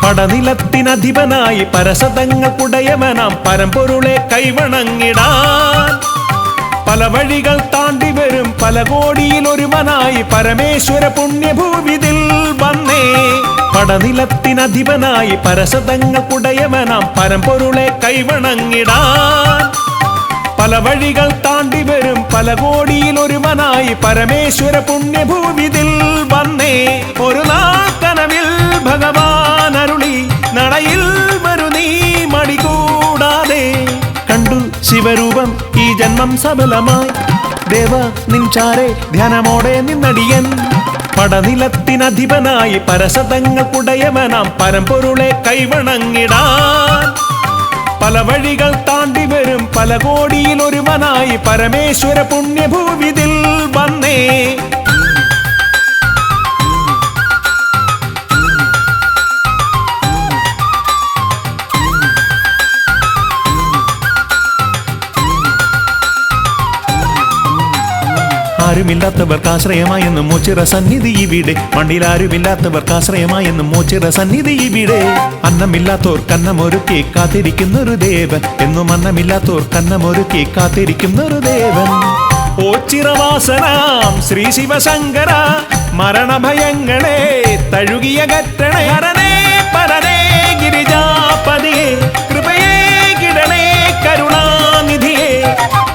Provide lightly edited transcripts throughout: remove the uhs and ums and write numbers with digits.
പടനിലത്തിനധിപനായി പരസതങ്ങൾക്കുടയവനാം പരമ്പൊരുളെ കൈവണങ്ങിടാൻ പല വഴികൾ താണ്ടി വരും പല കോടിയിലൊരുവനായി പരമേശ്വര പുണ്യഭൂവിതിൽ വന്നേ. പടനിലത്തിനധിപനായി പരസതങ്ങൾക്കുടയവനാം പരമ്പൊരുളെ കൈവണങ്ങിടാൻ പല വഴികൾ താണ്ടി വരും പല കോടിയിലൊരുവനായി പരമേശ്വര പുണ്യഭൂവിതിൽ വന്നേ. ഒരു നാൾ കനവിൽ ഭഗവാൻ അരുളി നടയിൽ വരു നീ മടികൂടാതെ. കണ്ടു ശിവരൂപം ഈ ജന്മം സഫലമായി ദേവ നിൻചാരെ ധ്യാനമോടെ നിന്നടിയൻ. പടനിലത്തിനധിപനായി പരസതങ്ങൾക്കുടയവനാം പരമ്പൊരുളെ കൈവണങ്ങിടാൻ പല വഴികൾ താണ്ടി വരും പല കോടിയിലൊരുവനായി പരമേശ്വര പുണ്യഭൂവിതിൽ വന്നേ. ആരുമില്ലാത്തവർക്ക് ആശ്രയമായെന്നും മോച്ചിറ സന്നിധി ഇവിടെ. മണ്ണിലാരുമില്ലാത്തവർക്ക് ആശ്രയമായെന്നും മോച്ചിറ സന്നിധി ഇവിടെ. അന്നമില്ലാത്തോർ കന്നമൊരുക്കി കാത്തിരിക്കുന്നൊരു ദേവൻ എന്നും അന്നമില്ലാത്തോർ കന്നമൊരുക്കി കാത്തിരിക്കുന്നൊരു ദേവൻ. ഓച്ചിറവാസനാം ശ്രീ ശിവശങ്കര മരണഭയങ്ങളെ തഴുകിയകറ്റണേ. ഹരനേ പരനേ ഗിരിജാപതിയെ കൃപയേ കിടണേ കരുണാനിധിയെ.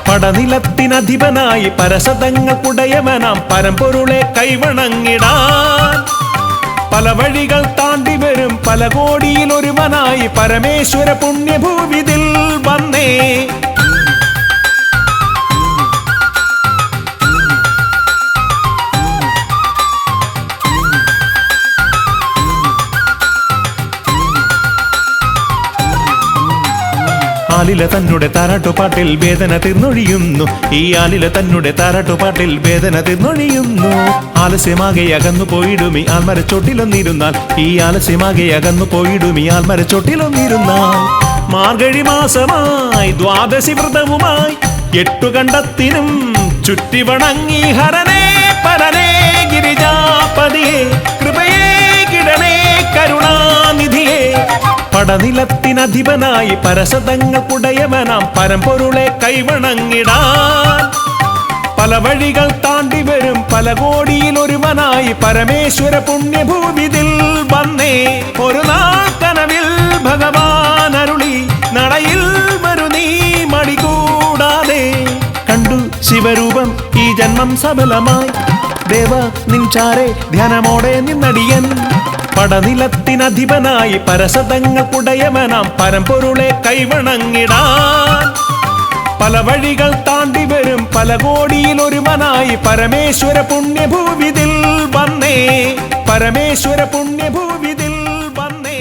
പടനിലത്തിനധിപനായി പരസതങ്ങൾക്കുടയവനാം പരമ്പൊരുളെ കൈവണങ്ങിടാൻ പല വഴികൾ താണ്ടി വരും പല കോടിയിലൊരുവനായി പരമേശ്വര പുണ്യഭൂവിതിൽ വന്നേ. ആലില തന്നെ താരാട്ടുപാട്ടിൽ വേദന തീർന്നൊഴിയുന്നു. ഈ ആലില തന്നെ താരാട്ടുപാട്ടിൽ വേദന തീർന്നൊഴിയുന്നു. ആലസ്യമാകെ അകന്നു പോയിടുമി ആൽമരച്ചോട്ടിലൊന്നിരുന്നാൽ. ഈ ആലസ്യമാകെ അകന്നു പോയിടുമി ആൽമരച്ചോട്ടിലൊന്നിരുന്നാൽ. മാർഗഴി മാസമായി ദ്വാദശി വ്രതവുമായി 8 കണ്ടത്തിനും ചുറ്റി വണങ്ങി ഹരനേ പരനേ ഗിരിജാപതിയെ കൃപയേ കിടണേ കരുണാനിധിയെ. പടനിലത്തിനധിപനായി പരസതങ്ങൾക്കുടയവനാം പരമ്പൊരുളെ കൈവണങ്ങിടാൻ പല വഴികൾ താണ്ടി വരും പല കോടിയിലൊരുവനായി പരമേശ്വര പുണ്യഭൂവിതിൽ വന്നേ. ഒരു നാൾ കനവിൽ ഭഗവാൻ അരുളി നടയിൽ വരു നീ മടികൂടാതെ. കണ്ടു ശിവരൂപം ഈ ജന്മം സഫലമായി ദേവ നിൻചാരെ ധ്യാനമോടെ നിന്നടിയൻ. പടനിലത്തിനധിപനായി പരസതങ്ങൾക്കുടയവനാം പരമ്പൊരുളെ കൈവണങ്ങിടാൻ പല വഴികൾ താണ്ടി വരും പല കോടിയിലൊരുവനായി പരമേശ്വര പുണ്യഭൂവിതിൽ വന്നേ. പരമേശ്വര പുണ്യഭൂവിതിൽ വന്നേ.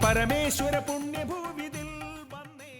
പരമേശ്വര പുണ്യഭൂവിതിൽ വന്നേ.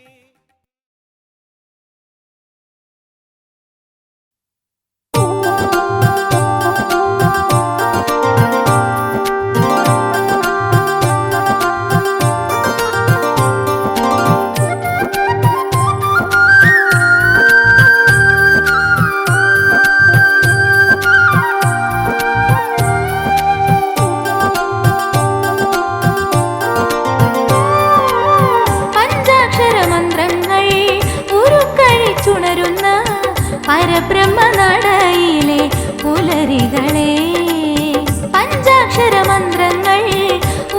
പരബ്രഹ്മനടയിലെ പുലരികളെ പഞ്ചാക്ഷരമന്ത്രങ്ങൾ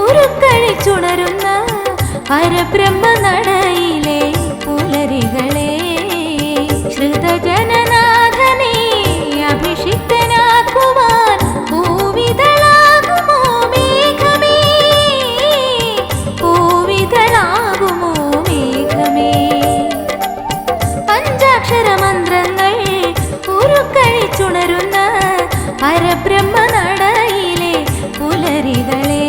ഉരുക്കഴിച്ചുണരുന്ന പരബ്രഹ്മനടയിലെ പുലരികളെ ശ്രുതജനനാഥനെ അഭിഷിക്തനാക്കുവാൻ ഭൂവിതളാകുമോ മേഘമേ. ഭൂവിതളാകുമോ മേഘമേ. പഞ്ചാക്ഷരമന്ത്രങ്ങൾ ഉരുക്കഴിച്ചുണരുന്ന പരബ്രഹ്മനടയിലെ പുലരികളെ.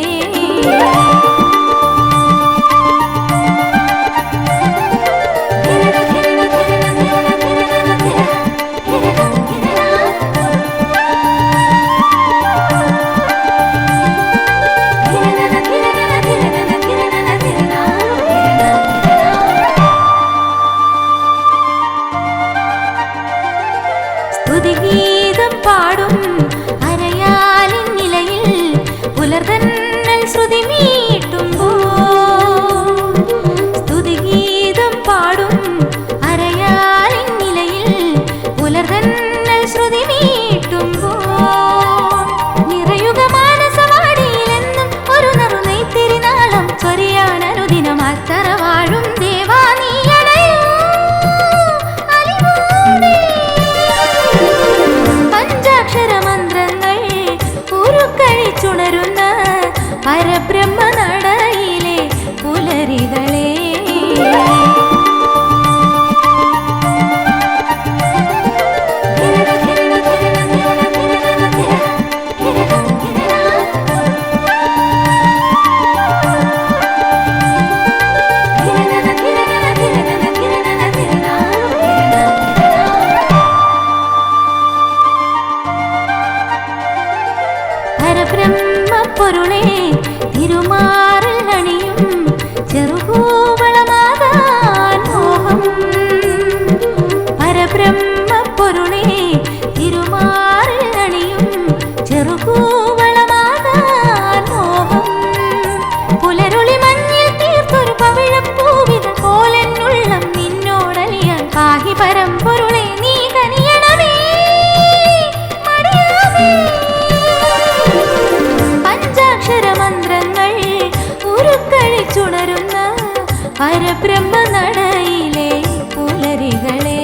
പരബ്രഹ്മ നടയിലെ പുലരികളെ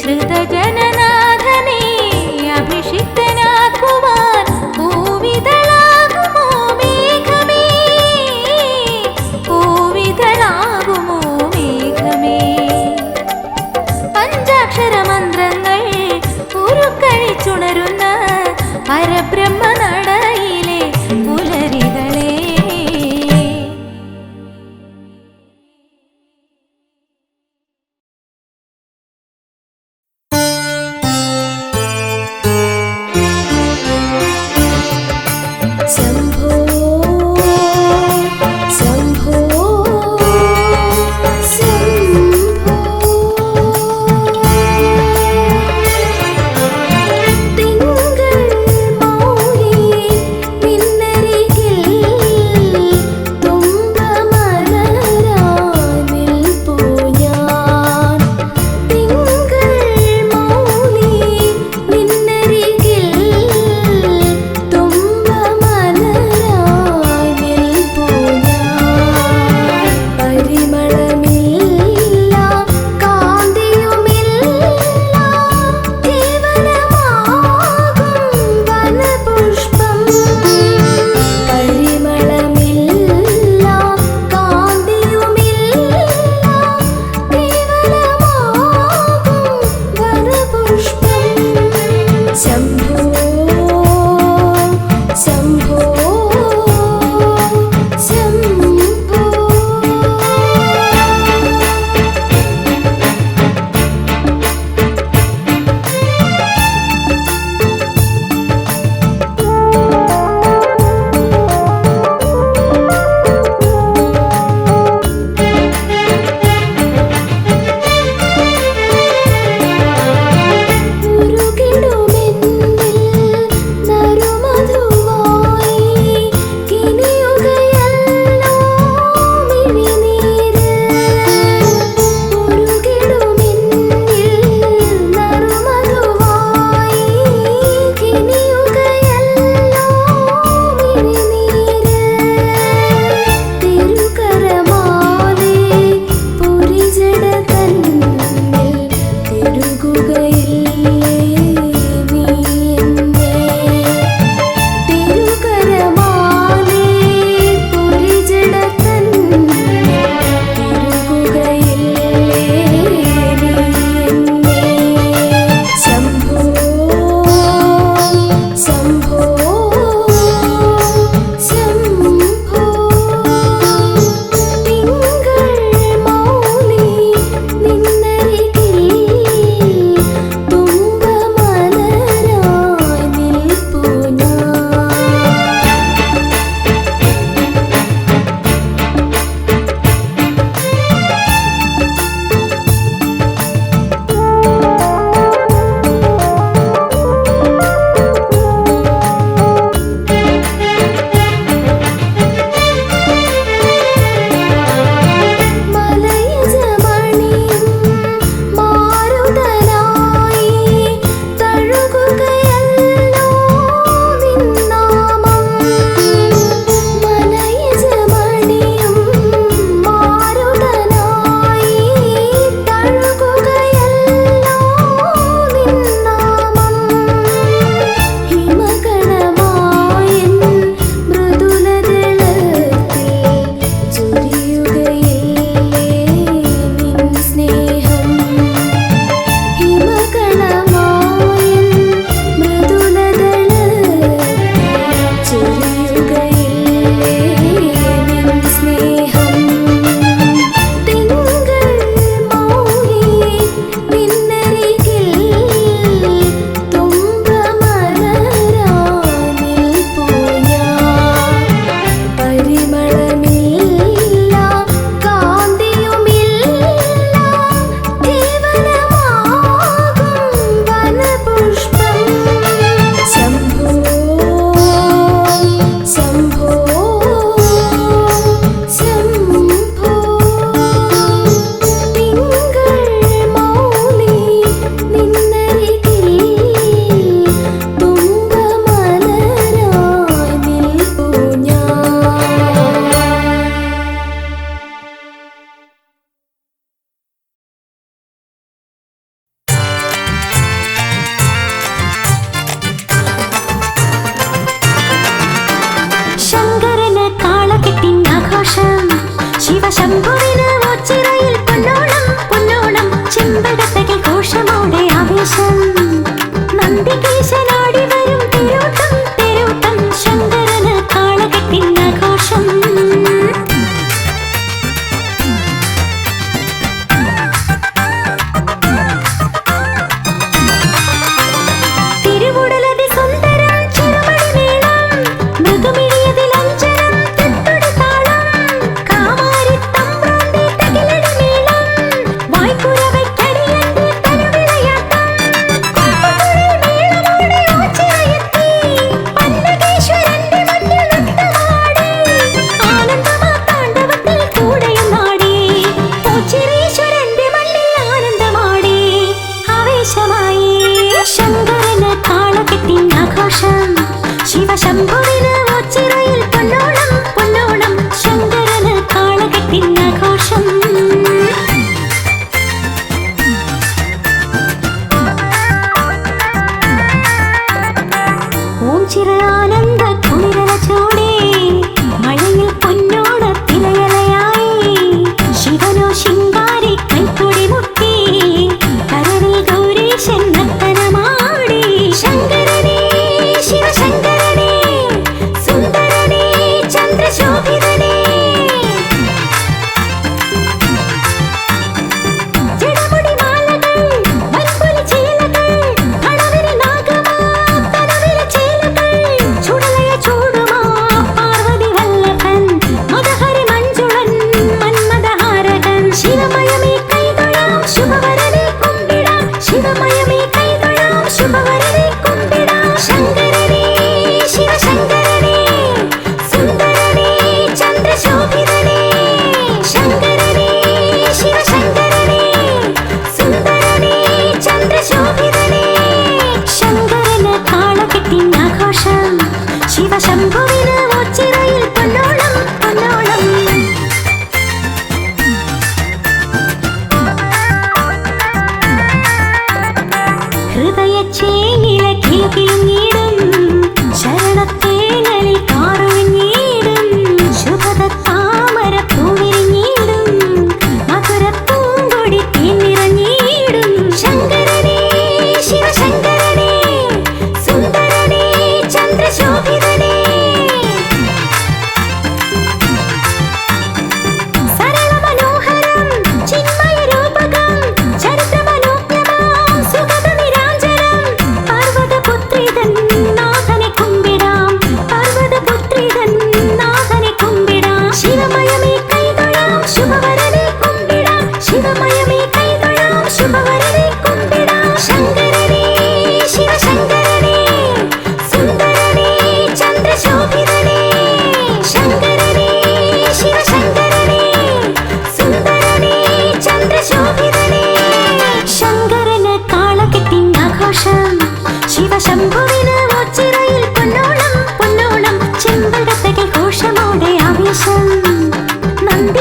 ശ്രുതജനനാഥനെ അഭിഷിക്തനാക്കുവാൻ ഭൂവിതളാകുമോ മേഘമേ, ഭൂവിതളാകുമോ മേഘമേ. പഞ്ചാക്ഷര മന്ത്രങ്ങൾ ഉരുക്കഴിച്ചുണരുന്ന പരബ്രഹ്മ നടയിലെ പുലരികളെ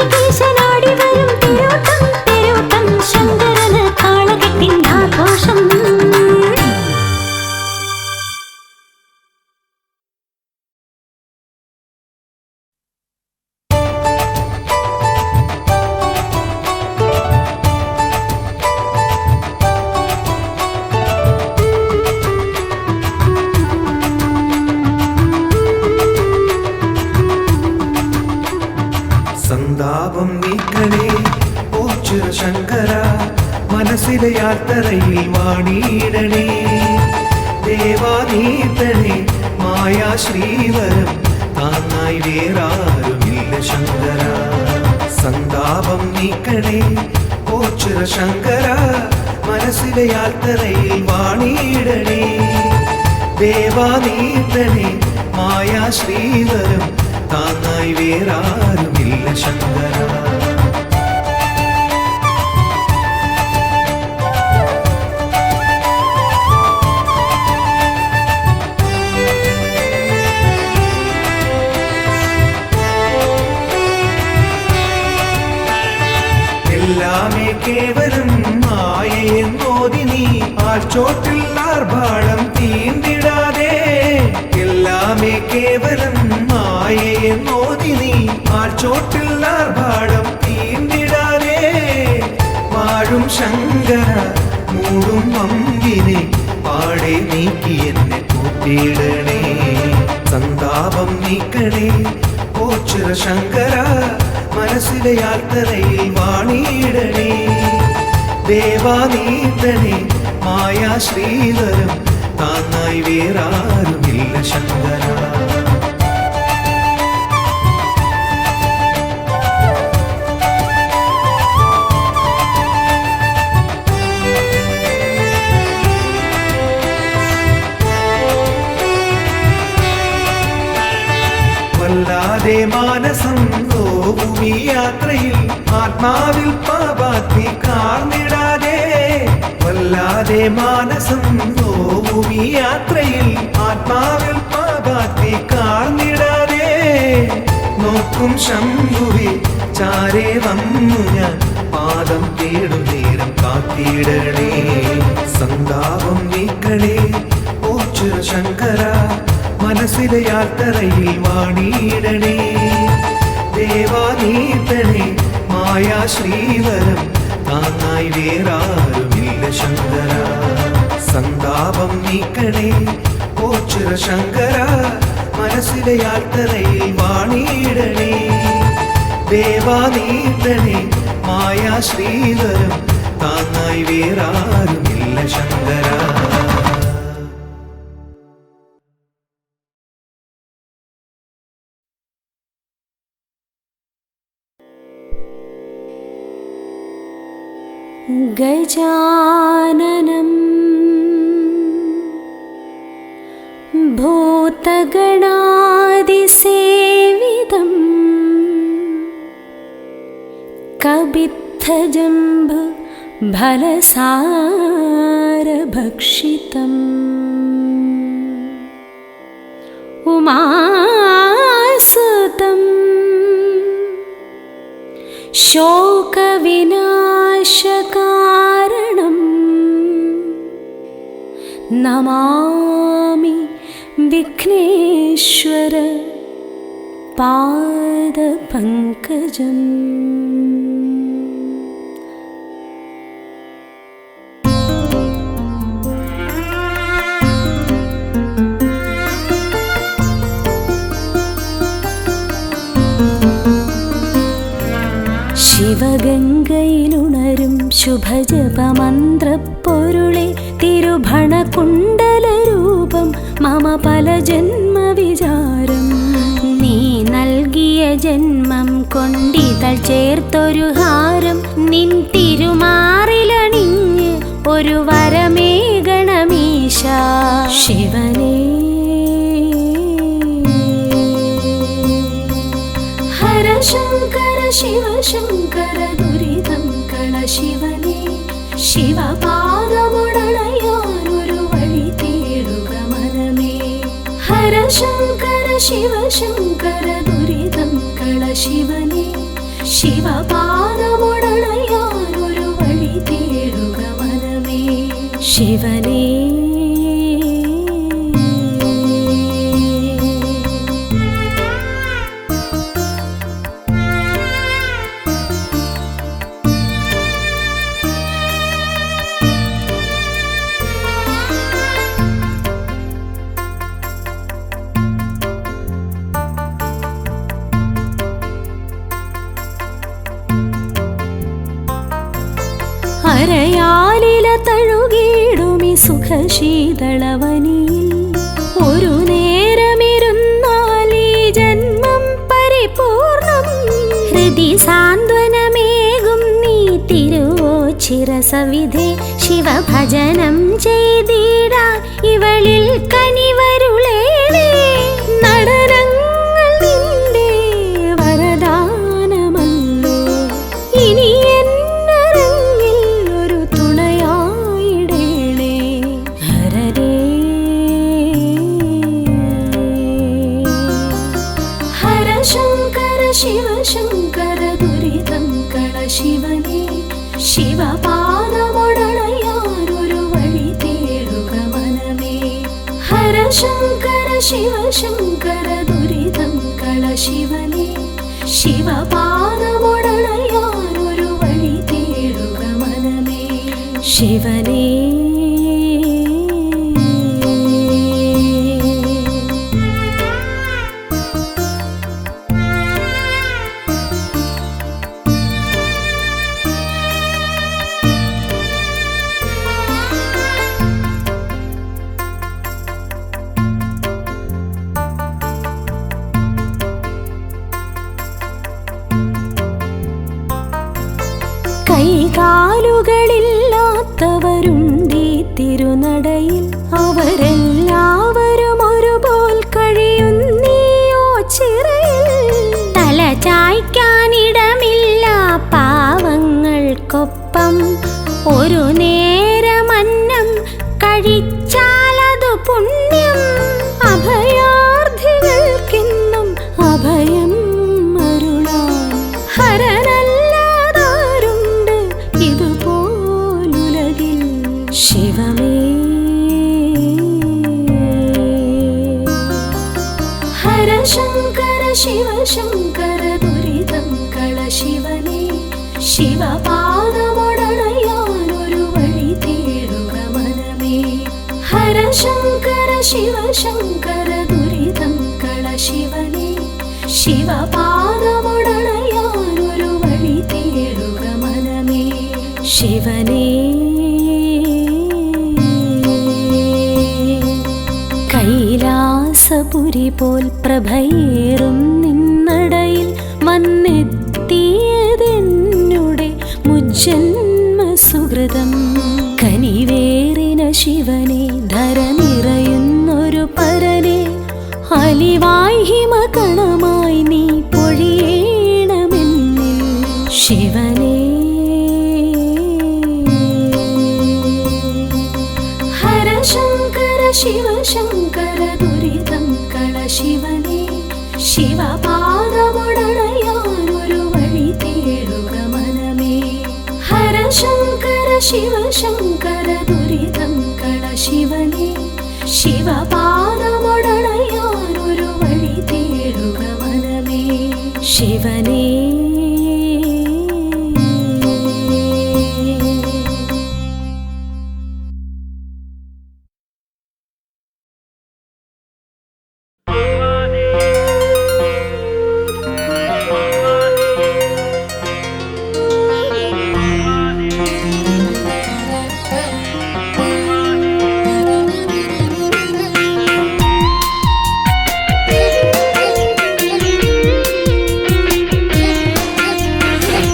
ഋഷികേശനാടി വരും തിരുവട്ടം തിരുവട്ടം ശങ്കരന് കാളകെട്ടിൻ ആഘോഷം. സന്താപം നീക്കണേ ഓ ശിവശങ്കര, മനസ്സിലെ യാത്രയിൽ വാണിയിടണേ. ദേവാനീതനെ മായാ ശ്രീവരം താങ്ങായി വേറാരുമില്ല ശങ്കര. സന്താപം നീക്കണേ ഓ ശിവശങ്കര, മനസ്സിലെ യാത്രയിൽ വാണിയിടണേ. ദേവാനീതനെ മായാ ശ്രീവരം താങ്ങായി വേറാരുമില്ല ശങ്കര. എല്ലാമേ കേവലം മായയെന്നോതി നീ ആഴ്ചോട്ടിൽ ആർഭാളം തീണ്ടിടാതെ. എല്ലാമേ കേവലം മായയെന്നോതി നീ ആഴ്ചോട്ടിൽ ആർഭാളം തീണ്ടിടാതെ. വാഴും ശങ്കര മൂടും വമ്പിനെ പാടെ നീക്കി എന്നെ കൂട്ടിയിടണേ. സന്താപം നീക്കണേ ഓ ശിവശങ്കര, മനസ്സിലെ യാത്രയിൽ വാണിയിടണേ. ദേവാനീതനെ മായാ ശ്രീവരം താങ്ങായി വേറാരുമില്ല ശങ്കര. വല്ലാതെ മാനസം നോവും ഈ യാത്രയിൽ, ആത്മാവിൽ പാപാഗ്നി കാർന്നിടാതെ. വല്ലാതെ മാനസം നോവും ഈ യാത്രയിൽ, ആത്മാവിൽ പാപാഗ്നി കാർന്നിടാതെ. നോക്കും ശംഭുവെ ചാരേ വന്നു ഞാൻ, പാദം തേടും നേരം കാത്തിടണേ. സന്താപം നീക്കണേ ഓ ശിവശങ്കര, മനസ്സിലെ യാത്രയിൽ വാണിയിടണേ. ദേവാനീതനെ മായാ ശ്രീവരം താങ്ങായി വേറാരുമില്ല ശങ്കര. സന്താപം നീക്കണേ ഓ ശിവശങ്കര, മനസ്സിലെ യാത്രയിൽ വാണിയിടണേ. ദേവാനീതനെ മായാ ശ്രീവരം താങ്ങായി വേറാരുമില്ല ശങ്കര. ഗജാനനം ഭൂതഗണാദിസേവിതം കബിത്തജംബു ഫലസാരഭക്ഷിതം ഉമാസുതം ശോകവിനാശകാരണം നമാമി വിഘ്നേശ്വര പാദപങ്കജം. ശിവഗംഗയിലുണരും ശുഭജപമന്ത്രപ്പൊരുളെ തിരുഭണകുണ്ടലരൂപം മമ പല ജന്മവിചാരം. നീ നൽകിയ ജന്മം കൊണ്ടിതൾ ചേർത്തൊരു ഹാരം, നിൻ തിരുമാറിലണിഞ്ഞ് ഒരു വരമേകണമീശ ശിവനേ. ഹരശങ്കര ശിവശങ്കര ദുരിതം കള ശിവനേ. ശിവപാദമുടണയാനൊരു വഴി തേടുക മനമേ. ഹരശങ്കര ശിവശങ്കര ദുരിതം കള ശിവനേ. ശിവപാദമുടണയാൻ ഒരു വഴി തേടുക മനമേ. ശിവനേ അരയാലില തഴുകിടുമി സുഖശീതളവനിയിൽ ഒരു നേരമിരുന്നാൽ ഈ ജന്മം പരിപൂർണം. ഹൃദി സാന്ത്വനമേകും നീ തിരുവോച്ചിരസവിധേ. ശിവഭജനം ചെയ്തിടാൻ ഇവളിൽ കനിവരുളേണേ. നടനങ്ങൾ നിന്റെ വരദാനമല്ലോ. ഇനി ശിവശങ്കര ദുരിതം കള ശിവനേ. ശിവപാദമുടണയാൻ ഒരു വഴി തേടുക മനമേ. ഹരശങ്കര ശിവശങ്കര ദുരിതം കള ശിവനേ. ശിവപാദമുടണയാൻ ഒരു വഴി തേടുക മനമേ. ശിവനേ കൈകാലുകളില്ലാത്തവരുണ്ടീ തിരുനടയിൽ. അവരെല്ലാവരും ഒരുപോൽ കഴിയുന്നീയോ ചിറയിൽ. തല ചായ്ക്കാനിടമില്ല പാവങ്ങൾക്കൊപ്പം. ഒരു നേരമന്നം കഴിച്ചാലതു പുണ്യം. അഭയാർത്ഥികൾക്കെന്നും അഭയം അരുളാൻ ഹരനല്ലാതാരുണ്ട് ഇതുപോലുലകിൽ. ശിവമേ ഹരശങ്കര ശിവശങ്കര ദുരിതം കള ശിവനേ. ശിവപാദമുടണയാൻ ഒരു വഴി തേടുക മനമേ. ഹരശങ്കര ശിവശങ്കര ദുരിതം കള ശിവനേ. ശിവപാദമുടണയാൻ ഒരു വഴി തേടുക മനമേ. ശിവനേ കൈലാസപുരി പോൽ പ്രഭയേറും നിന്നടയിൽ വന്നെത്തിയതെന്നുടെ മുജ്ജന്മ സുഹൃതം. കനിവേറിന ശിവനെ ധര നിറയുന്നൊരു പരനെ. അലിവായി ഹിമകണമായി നീ പൊഴിയേണമെന്നിൽ. ശിവനേ ഹരശങ്കര ശിവശങ്കര ദുരിതം കള ശിവനേ. ശിവപാദമുടണയാൻ ഒരു വഴി തേടുക മനമേ. ഹരശങ്കര ശിവശങ്കര ദുരിതം കള ശിവനേ. ശിവപാദമുടണയാൻ ഒരു വഴി തേടുക മനമേ. ശിവനേ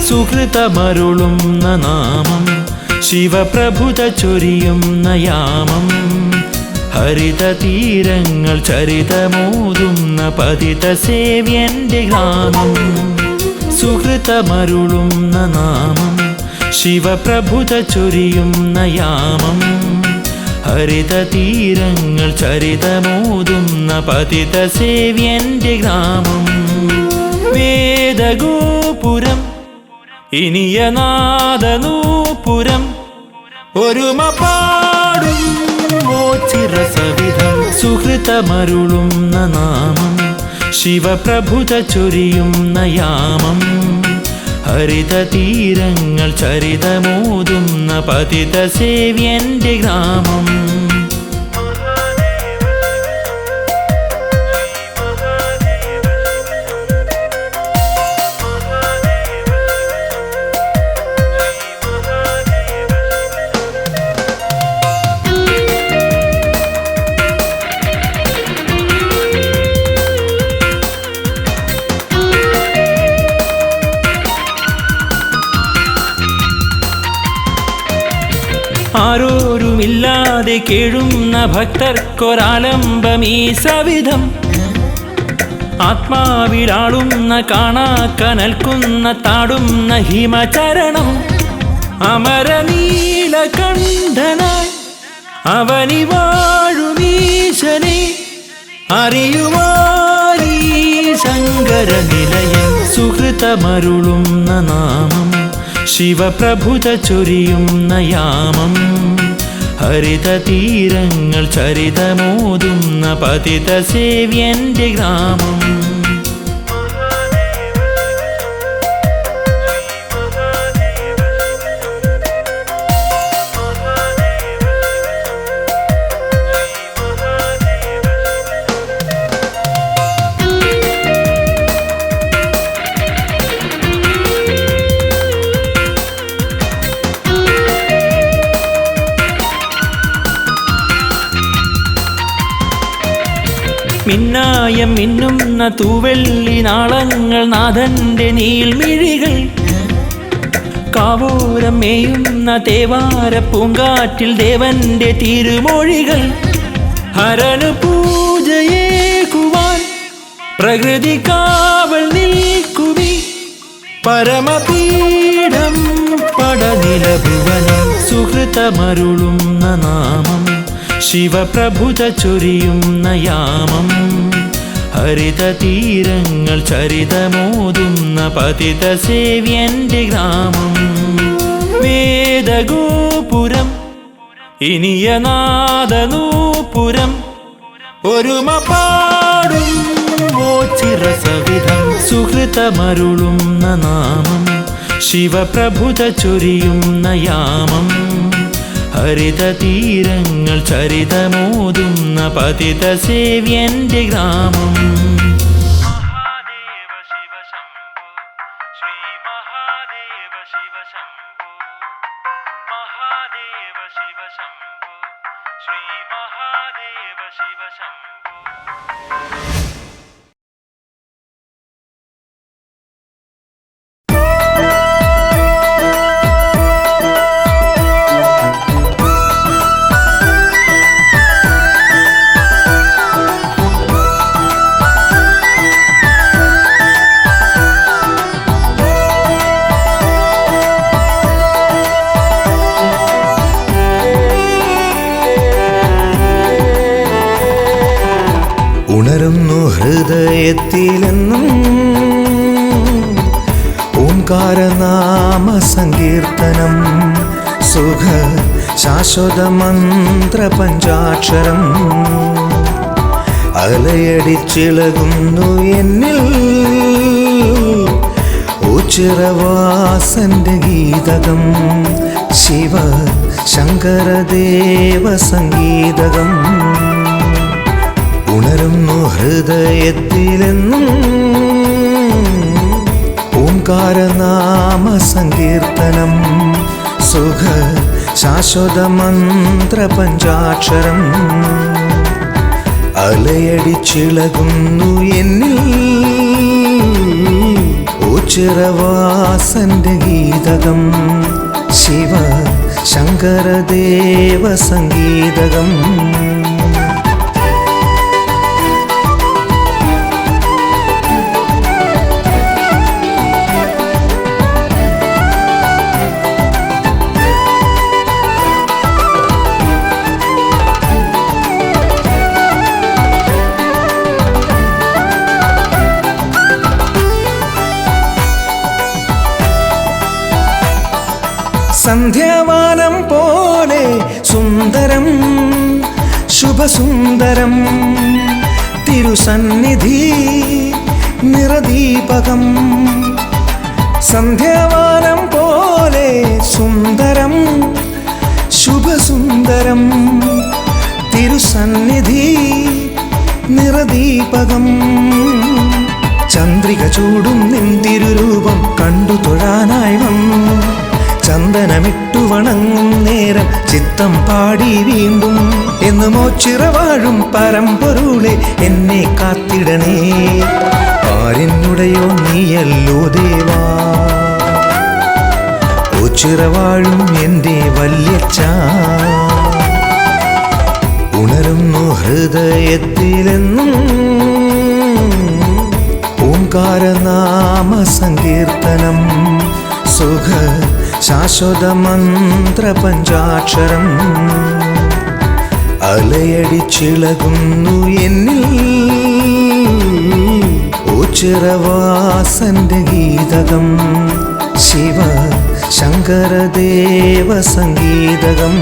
സുഹൃതമരുളുന്ന നാമം. ശിവപ്രഭുത ചൊരിയുന്ന യാമം. ഹരിത തീരങ്ങൾ ചരിതമോതുന്ന പതിത സേവ്യന്റെ ഗ്രാമം. സുഹൃതമരുളുന്ന നാമം. ശിവപ്രഭുത ചൊരിയുന്ന യാമം. ഹരിത തീരങ്ങൾ ചരിതമോതുന്ന പതിത സേവ്യന്റെ ഗ്രാമം. വേദഗോപുരം ഇനിയ നാദനൂപുരം ഒരുമ പാടും മോചിരസവിധം സുഹൃതമരുളുന്ന നാമം ശിവപ്രഭുത ചൊരിയുന്ന യാമം ഹരിത തീരങ്ങൾ ചരിതമോതുന്ന പതിത സേവ്യന്റെ ഗ്രാമം ആരോരുമില്ലാതെ കേഴുന്ന ഭക്തർക്കൊരാലംബമീ സവിധം ആത്മാവിലാളുന്ന കാണാക്കനൽക്കുന്ന താടുന്ന ഹിമചരണം അമരനീലകണ്ഠനായി അവനി വാഴുമീശനെ അറിയുവാനീ ശങ്കര നിലയം സുഹൃതമരുളുന്ന നാമം ശിവപ്രഭുത ചൊരിയുന്ന യാമം ഹരിത തീരങ്ങൾ ചരിതമോതുന്ന പതിത സേവ്യന്റെ ഗ്രാമം മിന്നായം മിന്നുന്ന തൂവെള്ളി നാളങ്ങൾ നാഥന്റെ നീൾമിഴികൾ കാവോരം മേയുന്ന തേവാര പൂങ്കാറ്റിൽ ദേവന്റെ തിരുമൊഴികൾ ഹരനു പൂജയേകുവാൻ പ്രകൃതി കാവൽ നിൽക്കുമി പരമപീഠം പടനിലഭുവനം സുഹൃതമരുളുന്ന നാമം ശിവപ്രഭുത ചൊരിയുന്ന യാമം ഹരിത തീരങ്ങൾ ചരിതമോതുന്ന പതിത സേവ്യന്റെ ഗ്രാമം വേദഗോപുരം ഇനിയ നാദനൂപുരം ഒരുമ പാടും മോചിരസവിധം സുഹൃതമരുളുന്ന നാമം ശിവപ്രഭുത ചൊരിയുന്ന യാമം ഹരിത തീരങ്ങൾ ചരിതമോതുന്ന പതിത സേവ്യന്റെ ഗ്രാമം മഹാദേവ ശിവ ശംഭോ ശ്രീ മഹാദേവ ശിവ ശംഭോ മഹാദേവ ശിവ ശംഭോ ശ്രീ മഹാദേവ ശിവ ശംഭോ ഉണരുന്നു ഹൃദയത്തിലെന്നും ഓംകാരനാമ സങ്കീർത്തനം സുഖ ശാശ്വത മന്ത്ര പഞ്ചാക്ഷരം അലയടിച്ചിളകുന്നു എന്നിൽ ഉച്ചിറവാസന്റെ ഗീതകം ശിവ ശങ്കരദേവ സംഗീതകം ഉണരുന്നു ഹൃദയത്തിലെന്നും ഓംകാരനാമ സങ്കീർത്തനം സുഖ ശാശ്വത മന്ത്ര പഞ്ചാക്ഷരം അലയടിച്ചിളകുന്നു എന്നിൽ ഉച്ചിറവാസന്റെ ഗീതകം ശിവ ശങ്കരദേവ സംഗീതകം സന്ധ്യാവാനം പോലെ സുന്ദരം ശുഭസുന്ദരം തിരുസന്നിധി നിറദീപകം. സന്ധ്യാവാനം പോലെ സുന്ദരം ശുഭസുന്ദരം തിരുസന്നിധി നിറദീപകം. ചന്ദ്രിക ചൂടും നിൻ തിരുരൂപം കണ്ടു തൊഴാനായി വന്നു. ചന്ദനമിട്ടു വണങ്ങും നേരം ചിത്തം പാടി വീണ്ടും എന്ന് മോച്ചിറവാഴും പരമ്പൊരുളെ എന്നെ കാത്തിടണേ. ആരിന്നുടയോ നീയല്ലോ ദേവാ, ഓച്ചിറവാഴും എൻ്റെ വല്യച്ഛ. ഉണരുന്നു ഹൃദയത്തിലെന്നും ഓംകാരനാമ സങ്കീർത്തനം. സുഖ ശാശ്വത മന്ത്ര പഞ്ചാക്ഷരം അലയടിച്ചിളകുന്നു എന്നിൽ. ഓച്ചിറവാസന്റെ ഗീതകം ശിവ ശങ്കരദേവ സംഗീതകം.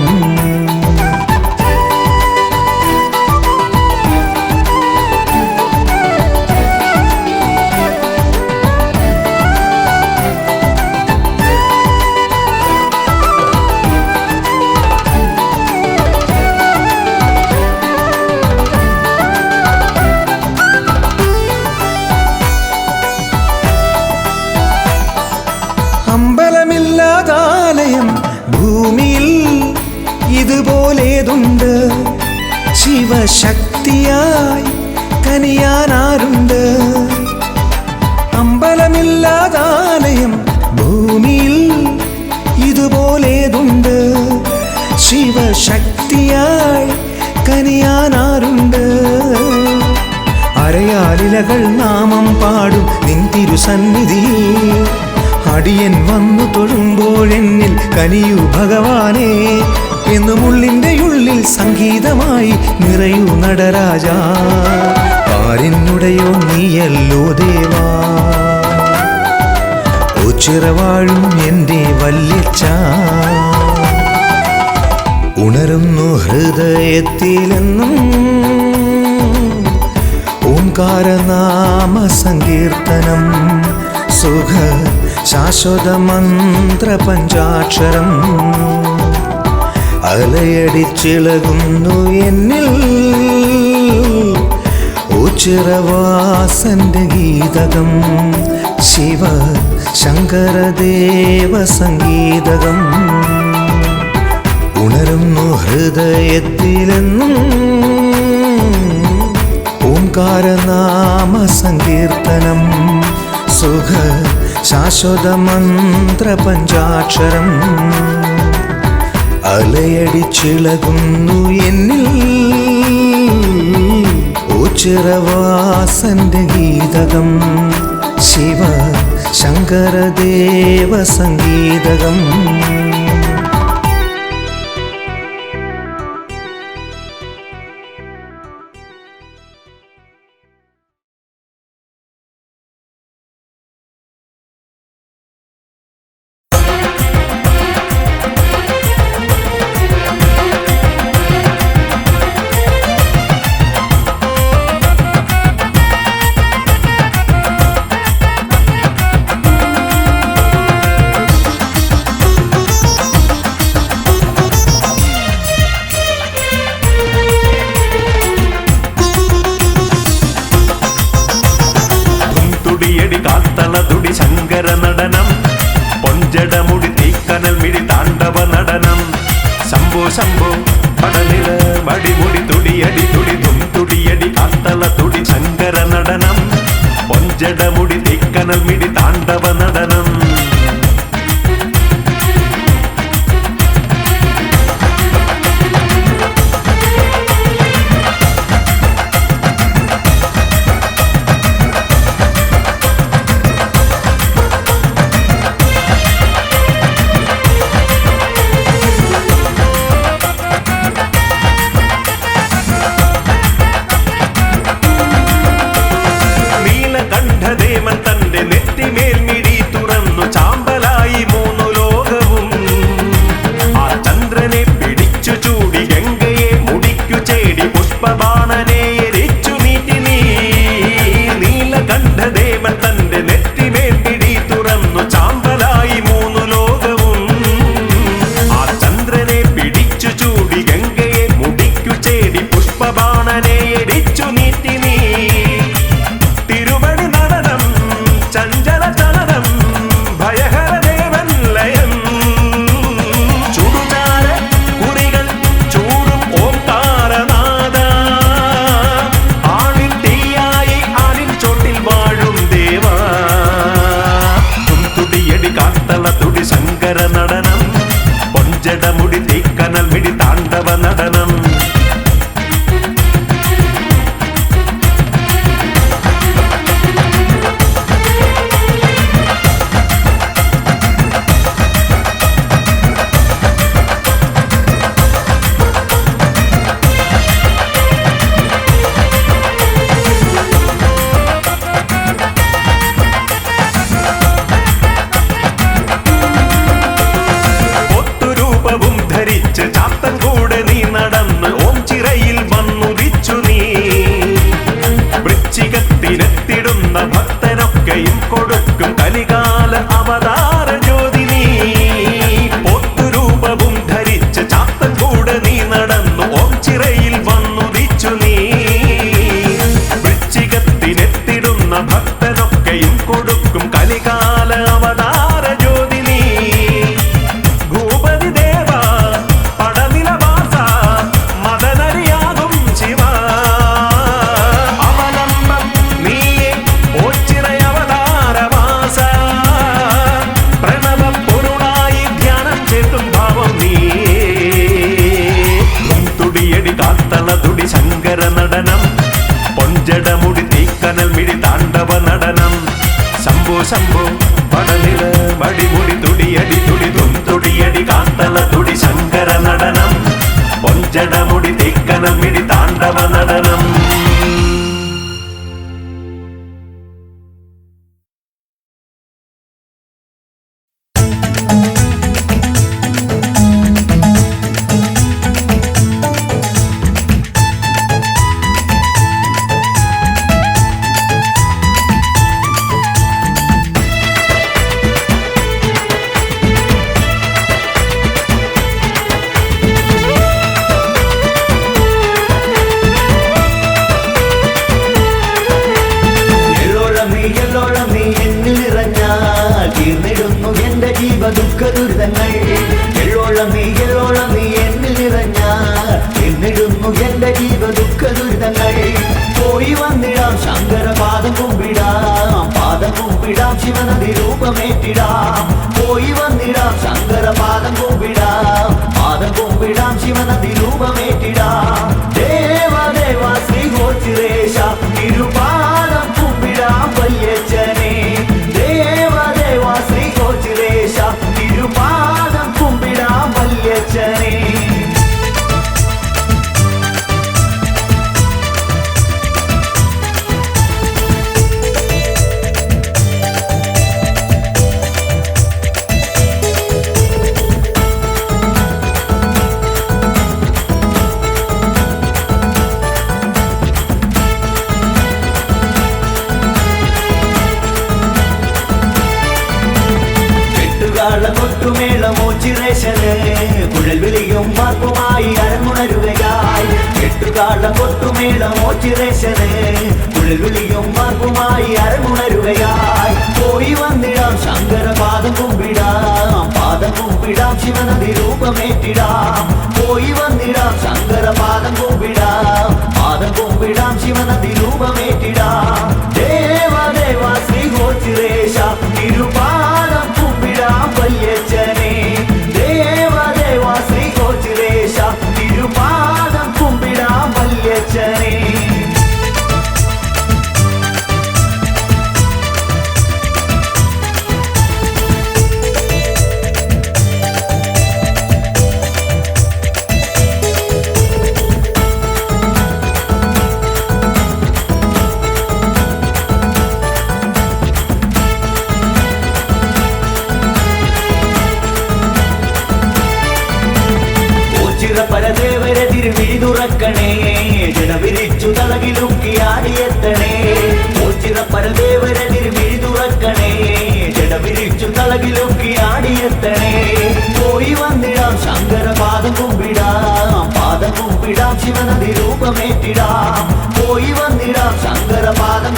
അമ്പലമില്ലാതാലയം ഭൂമിയിൽ ഇതുപോലേതുണ്ട്. ശിവശക്തിയായി കനിയാനാരുണ്ട്. അമ്പലമില്ലാതാലയം ഭൂമിയിൽ ഇതുപോലേതുണ്ട്. ശിവശക്തിയായി കനിയാനാരുണ്ട്. അരയാലിലകൾ നാമം പാടും നിൻ തിരുസന്നിധിയിൽ അടിയൻ വന്നു തൊഴുമ്പോഴെന്നിൽ കനിയൂ ഭഗവാനേ എന്നും ഉള്ളിൻ്റെ ഉള്ളിൽ സംഗീതമായി നിറയൂ നടരാജ. ആരിന്നുടയോ നീയല്ലോ ദേവാ, ഓച്ചിറവാഴും എൻ്റെ വല്യച്ഛ. ഉണരുന്നു ഹൃദയത്തിലെന്നും ഓംകാരനാമ സങ്കീർത്തനം. സുഖ ശാശ്വത മന്ത്ര പഞ്ചാക്ഷരം അലയടിച്ചിളകുന്നു എന്നിൽ. ഓച്ചിറവാസന്റെ ഗീതകം ശിവ ശങ്കരദേവ സംഗീതകം. ഉണരുന്നു ഹൃദയത്തിലെന്നും ഓംകാരനാമ സങ്കീർത്തനം. സുഖ ശാശ്വത മന്ത്ര പഞ്ചാക്ഷരം അലയടിച്ചിളകുന്നു എന്നിൽ. ഓച്ചിറവാസന്റെ ഗീതകം ശിവ ശങ്കരദേവ സംഗീതകം. ശങ്കര നടനം പൊഞ്ചടമുടി തീക്കനൽ മിഴി താണ്ഡവ നടനം. ശംഭോ ശംഭോ പടനില മടിമുടി തുടിയടി തുടിതും തുടിയടി കാത്തല തുടി ശങ്കര നടനം പൊഞ്ചടമുടി തീക്കനൽ മിഴി താണ്ഡവ നടനം. നീലകണ്ഠദേവൻ തന്റെ നെറ്റിമേൽ മിഴി തുറന്നു കാത്തള തുടി ശങ്കര നടനം പൊഞ്ചടമുടി തീക്കനൽ മിടി താണ്ഡവ നടനം ചാത്തൻ കൂടെ നീ നടന്ന് ഓം ചിറയിൽ വന്നുദിച്ചു നീ വൃശ്ചികത്തിനെത്തിടുന്ന ഭക്തനൊക്കെയും കൊടുക്കും കലികാല അവതാര ജ്യോതി നീ പൊത്തുരൂപവും ധരിച്ച് ചാത്തൻ കൂടെ നീ നടന്നു ഓം ചിറയിൽ വന്നുദിച്ചു നീ വൃശ്ചികത്തിനെത്തിടുന്ന ഭക്തനൊക്കെയും കൊടുക്കും കലികാല അവതാര ജ്യോതി നീ ഭൂപതി ദേവ കാത്തളതുടി ശങ്കര നടനം പൊഞ്ചടമുടി തീക്കനൽ മിടി താണ്ഡവ നടനം ശംഭോ ശംഭോ പടനില മടിമുടി തുടിയടി തുടിതും തുടിയടി കാത്തളതുടി ശങ്കര നടനം പൊഞ്ചടമുടി തീക്കനൽ മിടി താണ്ഡവ നടനം ദുഃഖദുരിതങ്ങൾ എള്ളോളം നീ എന്നിൽ നിറഞ്ഞാൽ എന്നിടുന്നു എന്റെ ജീവ ദുഃഖദുരിതങ്ങൾ പോയി വന്നിടാം ശങ്കര പാദം കുമ്പിടാം ശിവനദി രൂപമേറ്റിടാം പോയി വന്നിടാം ശങ്കര പാദം കുമ്പിടാം ശിവനദി രൂപമേറ്റിടാം ദേവ ശ്രീ ഗോചിരേശ തിരുപാദം കുമ്പിടാം വല്യച്ഛനെ ദേവ ശ്രീ ഗോചിരേശ തിരുപാദം കുമ്പിടാം വല്യച്ഛനെ കൊട്ടുമേളമോച്ചിറേശന് കുഴൽ വിളിയും മാർപ്പുമായി അരങ്ങുണരുകയായി കെട്ടുകാള കൊട്ടുമേളമോച്ചിറേശന് കുഴൽ വിളിയും മാർപ്പുമായി അരങ്ങുണരുകയായി പോയി വന്നിടാം ശങ്കര പാദം കുമ്പിടാം ശിവനദി രൂപമേറ്റിടാം പോയി വന്നിടാം ശങ്കര പാദം കുമ്പിടാം ശിവനദി രൂപമേറ്റിടാം ദേവ ശ്രീ ഗോചിരേശ തിരുപാദം കുമ്പിടാം വല്യച്ഛനെ ദേവ ശ്രീ ഗോചിരേശ തിരുപാദം കുമ്പിടാം വല്യച്ഛനെ പരദേവരെ തിരുവിഴി തുറക്കണേ ജനവിരിച്ചു തളകിലുക്കിയാടിയെത്തണേ പരദേവരെ തിരുവിഴി തുറക്കണേ ജനവിരിച്ചു തളകിലുക്കിയാടിയെത്തണേ പോയി വന്നിടാം ശങ്കര പാദം കുമ്പിടാം ശിവനദി രൂപമേറ്റിടാം പോയി വന്നിടാം ശങ്കര പാദം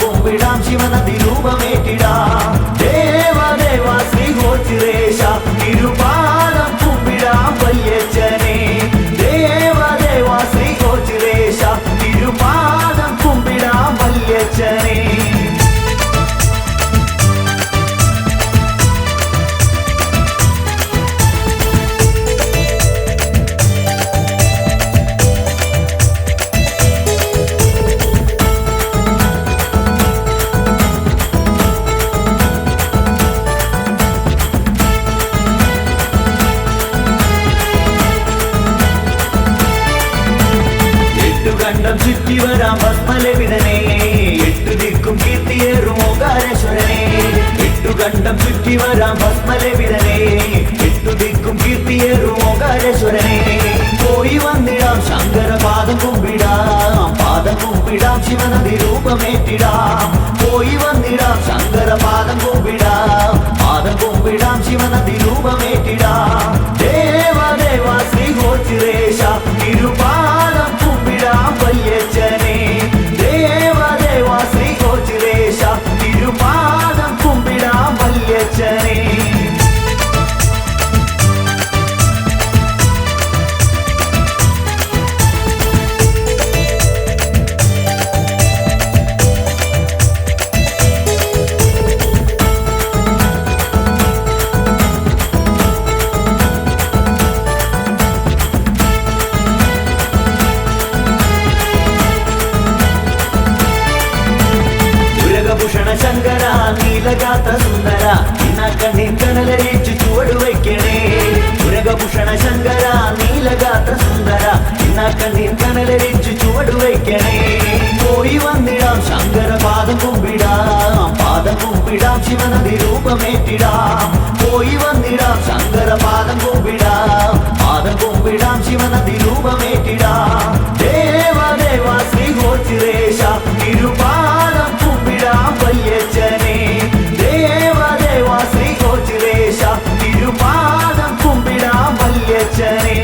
കുമ്പിടാം ശിവനദി രൂപമേറ്റിടാം ദേവ ശ്രീ ഗോചിരേശ തിരുപാദം കുമ്പിടാം വല്യച്ഛനെ ദേവ ശ്രീ ഗോചിരേശ തിരുപാദം കുമ്പിടാം വല്യച്ഛനെ ഒഴുകി വരാം ഭസ്മലവിതനെ എട്ടുദിക്കും കീർത്തിയേറും ഓങ്കാരേശ്വരനെ പോയി വന്നിടാം ശങ്കര പാദം കുമ്പിടാം ശിവനദി രൂപമേറ്റിടാം പോയി വന്നിടാം ശങ്കര പാദം കുമ്പിടാം ശിവനദി രൂപമേറ്റിടാം ദേവ ശ്രീഗോചിരേശ തിരുപാദം കുമ്പിടാം വല്യച്ഛനെ ദേവ ശ്രീഗോചിരേശ തിരുപാദം കുമ്പിടാം വല്യച്ഛനെ ശങ്കര നീലഗാത്ര സുന്ദര കണ്ണിൻ കനലരിച്ചു ചുവട് വയ്ക്കണേ ഉരകഭൂഷണ ശങ്കര നീലഗാത്ര സുന്ദര കണ്ണിൻ കനലരിച്ചു ചുവട് വയ്ക്കണേ പോയി വന്നിടാം ശങ്കര പാദം കുമ്പിടാം ശിവനദി രൂപമേറ്റിടാം പോയി വന്നിടാം ശങ്കര പാദം കുമ്പിടാം ശിവനദി രൂപമേറ്റിടാം ദേവ ശ്രീഗോചിരേശ തിരുപാദം കുമ്പിടാം വല്യച്ഛനെ ദേവ ശ്രീഗോചിരേശ തിരുപാദം കുമ്പിടാം വല്യച്ഛനെ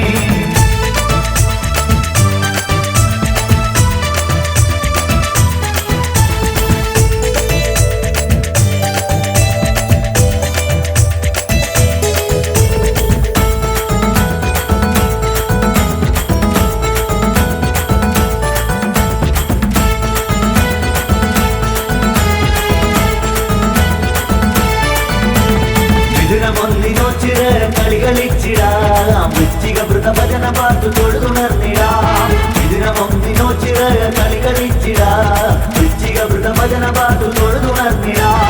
കളികളിച്ചിടാം വൃശ്ചിക വൃതഭജന പാത്തു തൊഴുതുണർന്നിടാം ഇതിനമൊന്നിനോ ചിറക കളികളിച്ചിടാം വൃശ്ചിക വൃതഭജന പാത്തു തൊഴുതുണർന്നിടാം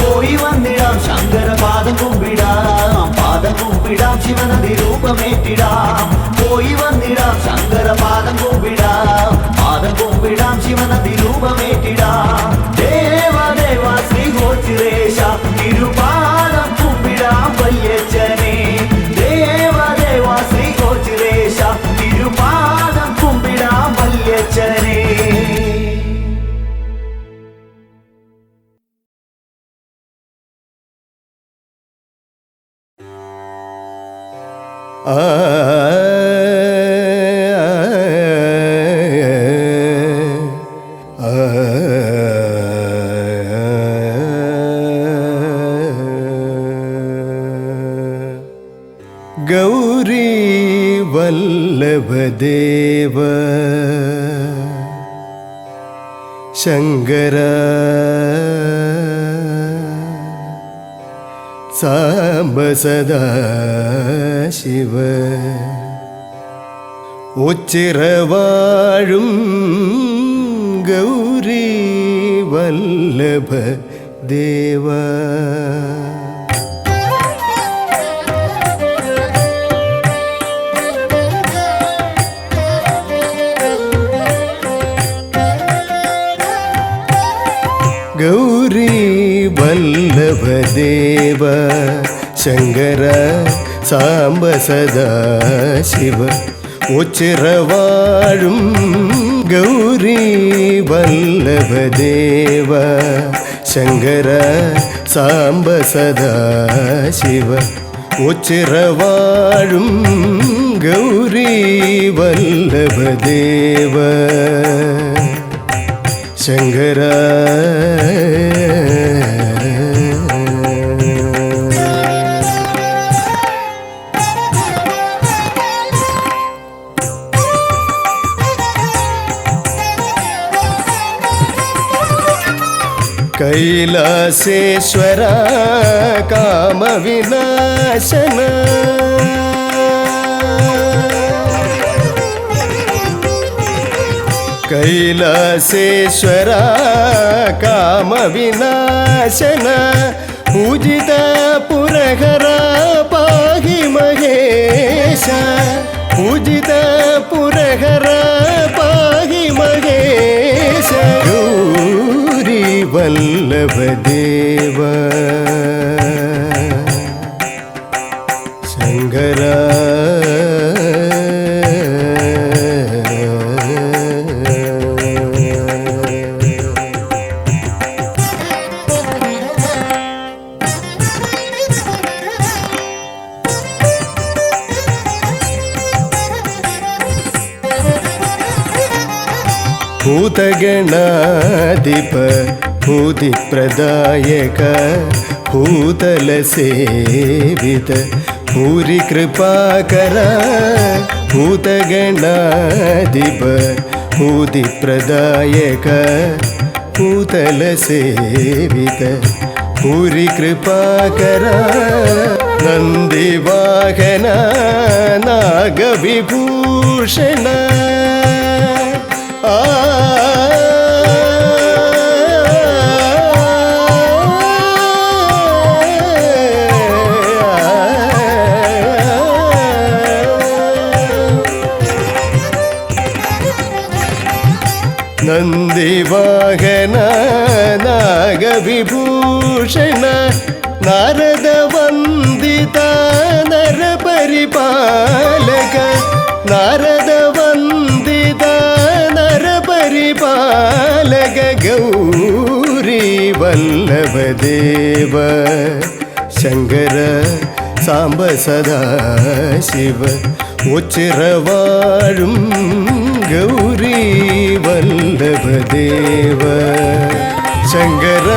പോയി വന്നിടാം ശങ്കര പാദം കുമ്പിടാം ശിവനദി രൂപമേറ്റിടാം പോയി വന്നിടാം ശങ്കര പാദം കുമ്പിടാം ശിവനദി രൂപമേറ്റിടാം ദേവ ശ്രീഗോചിരേശ തിരുപാദം കുമ്പിടാം വല്യച്ഛനെ ദേവ ശ്രീഗോചിരേശ തിരുപാദം കുമ്പിടാം വല്യച്ഛനെ ഗൗരീ വല്ലഭദേവ ശങ്കര സാംബ സദാശിവ ഉച്ചിറവാഴും ഗൗരീ വല്ലഭ ദേവ ഗൗരീ വല്ലഭദേവ ശങ്കര സാംബ സദാശിവ ഉച്ചിറവാഴും ഗൗരീ വല്ലഭദേവ ശങ്കര സാംബ സദാശിവ ഉച്ചിറവാഴും ഗൗരീ വല്ലഭദേവ ശങ്കര കൈലാസേശ്വര കാമവിനാശന കൈലാസേശ്വര കാമവിനാശന പൂജിത പുരഹര പാഹി മഹേശ പൂജിത പുരഹര പാഹി മഹേശ ഗൗരീ വല്ലഭദേവ ഭൂതഗണാധിപ ഭൂതിപ്രദായക ഭൂതലസേവിത ഭൂരികൃപാകര ഭൂതഗണാധിപ ഭൂതിപ്രദായക ഭൂതലസേവിത ഭൂരികൃപാകര നന്ദിവാഹന നാഗവിഭൂഷണ നന്ദിവാഹന നാഗവിഭൂഷണ നാരദവന്ദിത നരപരിപാലക നാരദവന്ദിത നരപരിപാലക ഗൗരി വല്ലഭദേവ ശങ്കര സാംബ സദാശിവ ഉച്ചിറവാഴും ഗൗരി വല്ലഭദേവ ശങ്കര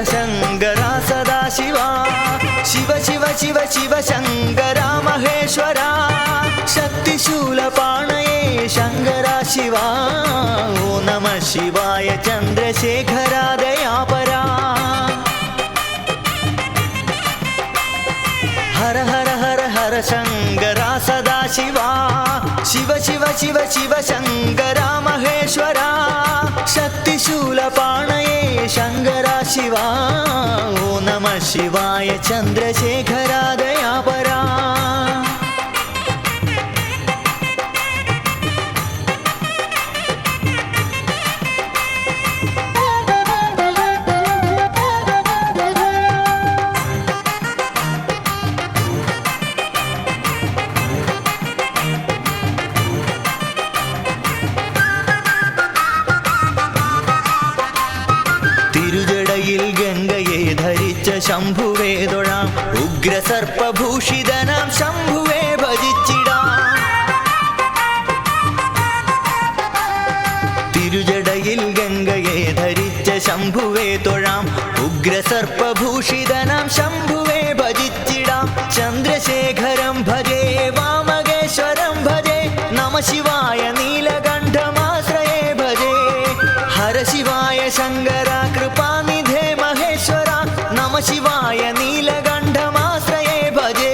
शंकरा सदा शिवा शिव शिव शिव शिव शंकरा महेश्वरा शक्तिशूलपाणये शंकरा शिवा ओ नमः शिवाय चंद्रशेखरा दयापरा हर हर हर हर शंकरा सदा शिवा शिव शिव शिव शिव शंकरा महेश्वरा शक्तिशूलपाणये शंकरा शिवा ओ नमः शिवाय चंद्रशेखरा दयापरा गंगये धरिच शंभुवे दोळाम उग्रसर्पभूषितनां शंभुवे भजिचिडाम तिरुजडयिल गंगये धरिच शंभुवे दोळाम उग्रसर्पभूषितनां शंभुवे भजिचिडाम चंद्रशेखरं भजे वामगेश्वरं भजे नमः शिवाय नीलकण्ठमाश्रये भजे हर शिवाय शंकरा कृपानिधे महेश्वरा नमः शिवाय नीलकण्ठमाश्रये भजे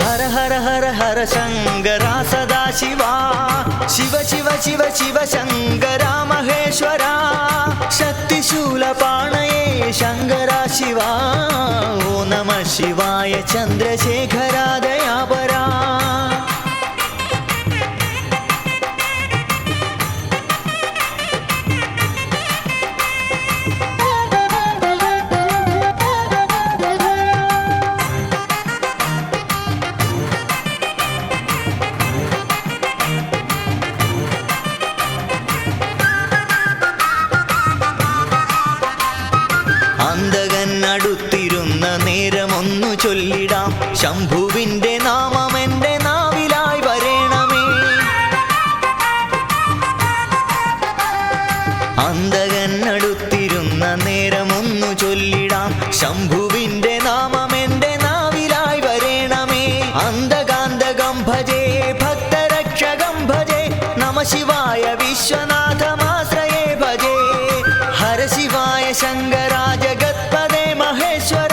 हर हर हर हर शंकरा सदा शिवा शिव शिव शिव शिव शंकरा महेश्वरा शक्तिशूलपाणये शंकरा शिवा ओ नमः शिवाय चंद्रशेखरा दयापरा അന്തകനടുത്തിരുന്ന നേരമൊന്നു ചൊല്ലിടാം ശംഭുവിന്റെ നാമമെന്റെ നാവിലായി വരേണമേ അന്തകനടുത്തിരുന്ന നേരമൊന്നു ചൊല്ലിടാം ശംഭുവിന്റെ നാമമെന്റെ നാവിലായി വരേണമേ അന്തകാന്തകം ഭജേ ഭക്തരക്ഷകം ഭജേ നമഃ ശിവായ വിശ്വനാഥമാശ്രയേ ഭജേ ഹര ശിവായ ശങ്കരാ ജഗത്പദേ മഹേശ്വര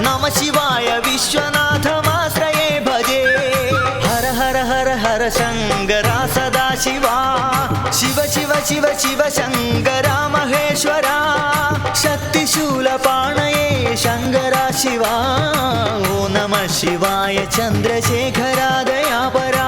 നമഃ ശിവായ വിശ്വനാഥമാശ്രയേ ഭജേ ഹര ഹര ഹര ഹര ശങ്കരാ സദാ ശിവാ शिव शिव शिव शिव शंकरा महेश्वरा शक्तिशूलपाणये शंकरा शिवा ओ नमः शिवाय चंद्रशेखरा दयापरा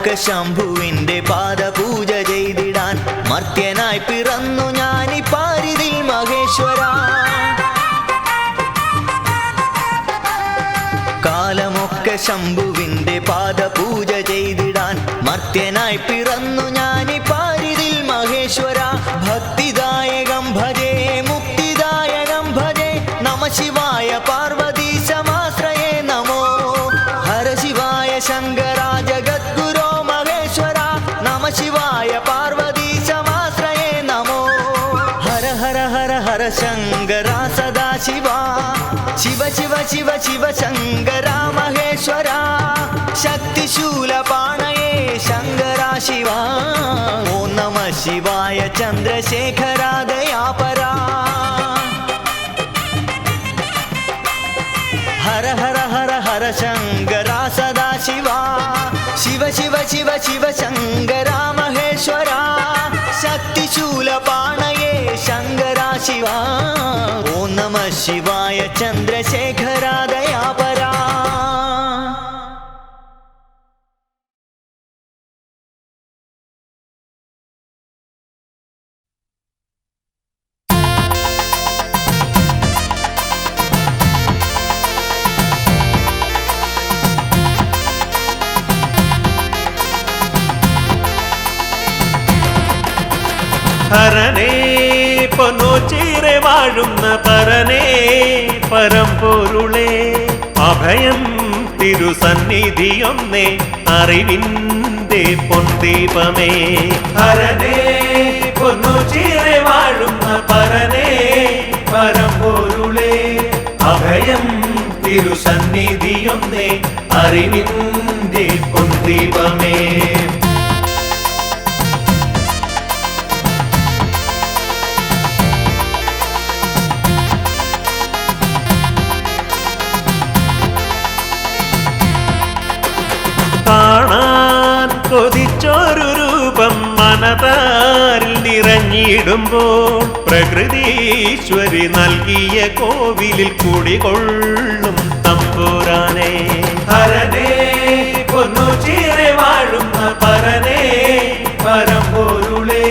കാലമൊക്കെ ശംഭുവിൻ്റെ പാദപൂജ ചെയ്തിടാൻ മർത്യനായി പിറന്നു ഞാനീ പാരിതിൽ മഹേശ്വര. കാലമൊക്കെ ശംഭുവിൻ്റെ പാദപൂജ ചെയ്തിടാൻ മർത്യനായി പിറന്നു ഞാനീ പാരിതിൽ മഹേശ്വര. ഭക്തിദായകം ഭജേ മുക്തിദായകം ഭജേ നമ ശിവായ പാർവതീശമാശ്രയേ നമോ. ഹര ശിവായ ശങ്കര ജഗദ്ഗുരോ മഹേശ്വര നമ ശിവായ പാർവതീശമാശ്രയേ നമോ. ഹര ഹര ഹര ഹര ശങ്കര സദാശിവ ശിവ ശിവ ശിവ ശിവ ശങ്കര മഹേശ്വര. ശക്തിശൂലപാണയേ ശങ്കര ശിവ. ഓം നമ ശിവായ ചന്ദ്രശേഖര ദയാപരാ. ഹര ഹര ഹര ഹര ശങ്കര സദാശിവ ശിവ ശിവ ശിവ ശിവ ശങ്കര മഹേശ്വര. ശക്തിശൂലപാണയേ ശങ്കര ശിവ. ഓം നമ ശിവായ ചന്ദ്രശേഖര ദയാപരാ. ഹരനേ പൊന്നോച്ചീറെ വാഴുന്ന പരനേ പരമ്പൊരുളേ അഭയം തിരുസന്നിധിയൊന്നേ അറിവിൻ്റെ പൊന്തീപമേ. ഹരനേ പൊന്നോച്ചീറെ വാഴുന്ന പരനേ പരമ്പൊരുളേ അഭയം തിരുസന്നിധിയൊന്നേ അറിവിൻ്റെ പൊന്തീപമേ. കാണാൻ കൊതിച്ചൊരു രൂപം മനതാരിൽ നിറഞ്ഞിടുമ്പോൾ പ്രകൃതീശ്വരി നൽകിയ കോവിലിൽ കുടികൊള്ളും തമ്പുരാനേ. ഹരനേ പൊന്നോച്ചീറെ വാഴുന്ന പരനേ പരമ്പൊരുളേ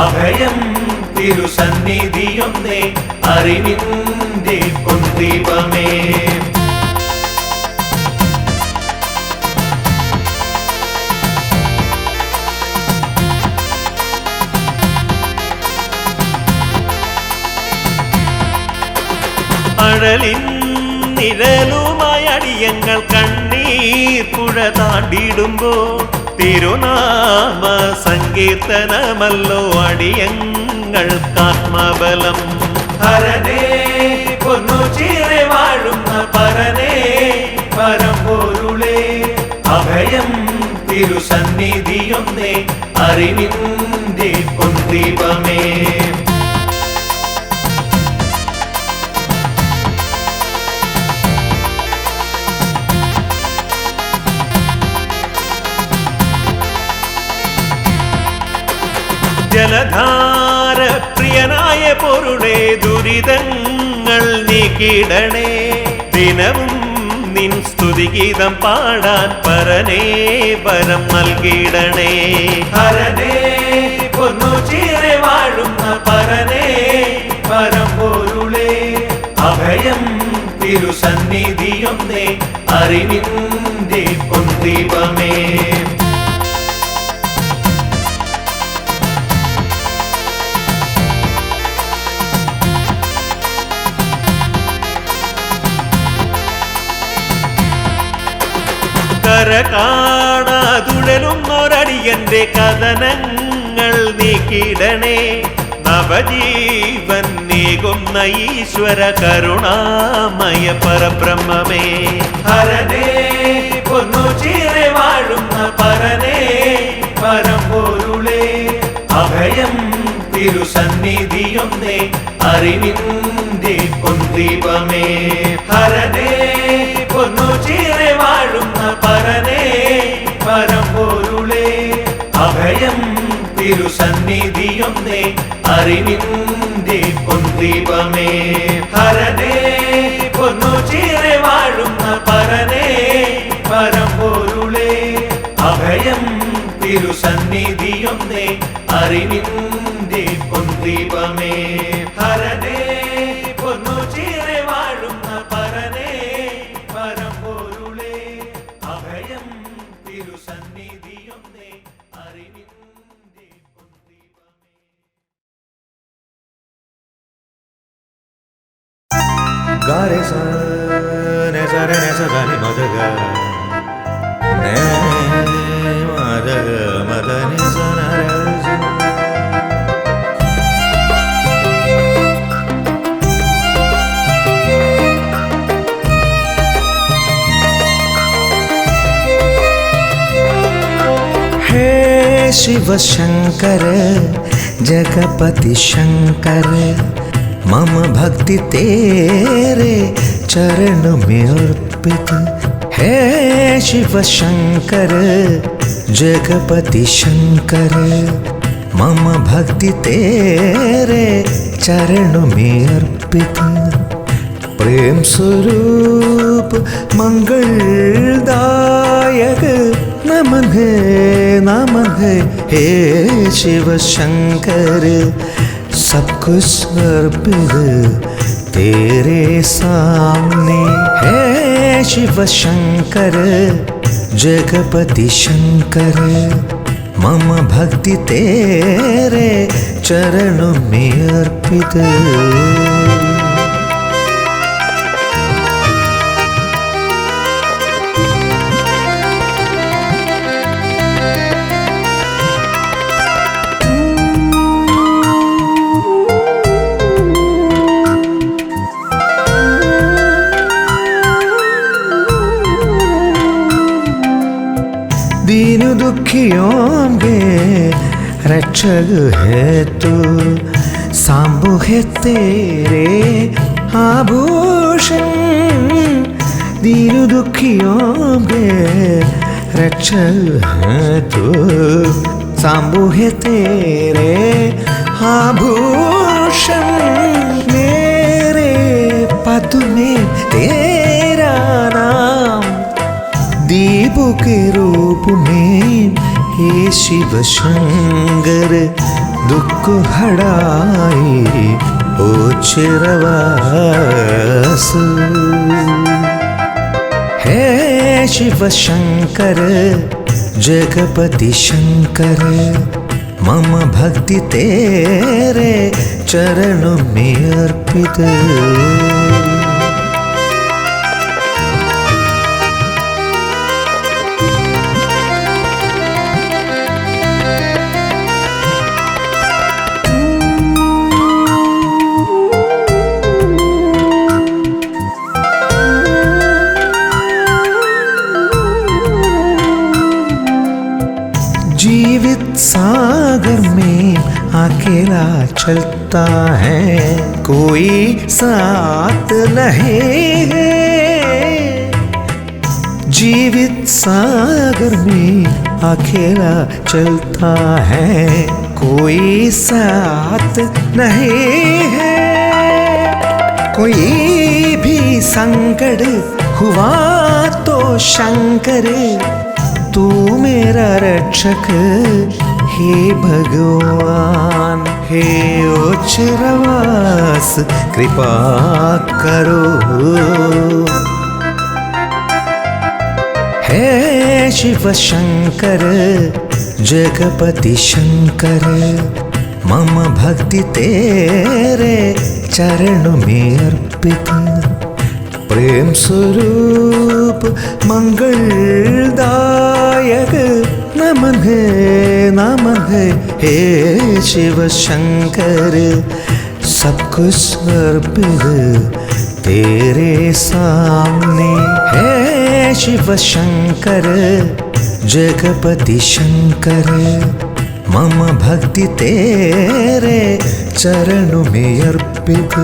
അഭയം തിരുസന്നിധിയൊന്നേ അറിവിൻ്റെ പൊന്തീപമേ. അഴലിൻ നിഴലുമായി അടിയങ്ങൾ കണ്ണീർ പുഴ താണ്ടിടുമ്പോൾ തിരുനാമ സങ്കീർത്തനമല്ലോ അടിയങ്ങൾക്കാത്മബലം. ഹരനേ പൊന്നോച്ചീറെ വാഴുന്ന പരനേ പരമ്പൊരുളേ അഭയം തിരുസന്നിധിയൊന്നേ അറിവിൻ്റെ പൊന്തീപമേ. ജലധാര പ്രിയനായ പൊരുളേ ദുരിതങ്ങൾ നീക്കിടണേ. ദിനവും നിൻ സ്തുതിഗീതം പാടാൻ പരനേ വരം നൽകിടണേ. ഹരനേ പൊന്നോച്ചീറെ വാഴുന്ന പരനേ പരമ്പൊരുളേ അഭയം തിരുസന്നിധിയൊന്നേ അറിവിൻ്റെ പൊന്തീപമേ. കര കാണാതുഴലുന്നൊരടിയന്റെ കഥനങ്ങൾ നീക്കിടണേ. നവജീവൻ നീകുന്ന ഈശ്വര കരുണാമയ പരബ്രഹ്മമേ. ഹരനേ പൊന്നോച്ചീറെ വാഴുന്ന പരനേ പരമ്പൊരുളേ അഭയം തിരുസന്നിധിയൊന്നേ അറിവിൻ്റെ പൊന്തീപമേ. ഹരനേ പൊന്നോച്ചീറെ വാഴുന്ന പരനേ പരമ്പൊരുളേ അഭയം തിരുസന്നിധിയൊന്നേ അറിവിൻ്റെ പൊന്തീപമേ. ഹരനേ പൊന്നോച്ചീറെ വാഴുന്ന പരനേ പരമ്പൊരുളേ അഭയം തിരുസന്നിധിയൊന്നേ അറിവിന്റെ പൊന്തീപമേ ഹരനേ പൊന്നു ചേരെ വാഴുന്ന പരനേ പരമ്പൊരുളേ അഭയം തിരുസന്നിധിയൊന്നേ അറിവിന്റെ പൊന്തീപമേ. ഗാരെ സ നെ സ രെ നെ സ ധ നി മ ധ ഗ നെ മ ധ ഗ മ ധ നി സ ന ര സ. हे शिव शंकर जगपति शंकर मम भक्ति तेरे चरण में अर्पित हे शिव शंकर जगपति शंकर मम भक्ति तेरे चरण में अर्पित प्रेम स्वरूप मंगलदायक नमन है हे शिव शंकर सब कुछ अर्पित तेरे सामने हे शिव शंकर जगपति शंकर मम भक्ति तेरे चरणों में अर्पित दीन दुखियों के रक्षक है तू सांबो है तेरे आभूषण दीन दुखियों के रक्षक है तू सांबो है तेरे आभूषण मेरे पद में तेरा नाम दीपों के रूप में हे शिव शंकर दुख हड़ाए ओ चिरवास हे शिव शंकर जगपति शंकर मम भक्ति तेरे चरणों में अर्पित जीवित सागर में अकेला चलता है कोई साथ नहीं है जीवित सागर में अकेला चलता है कोई साथ नहीं है कोई भी संकट हुआ तो शंकर तू मेरा रक्षक हे भगवान हे ओचरवास कृपा करो हे शिव शंकर जगपति शंकर मम भक्ति तेरे चरणों में अर्पित प्रेम स्वरूप मंगलदायक नमन है हे शिव शंकर सब कुछ अर्पित तेरे सामने हे शिव शंकर जगपति शंकर मम भक्ति तेरे चरणों में अर्पित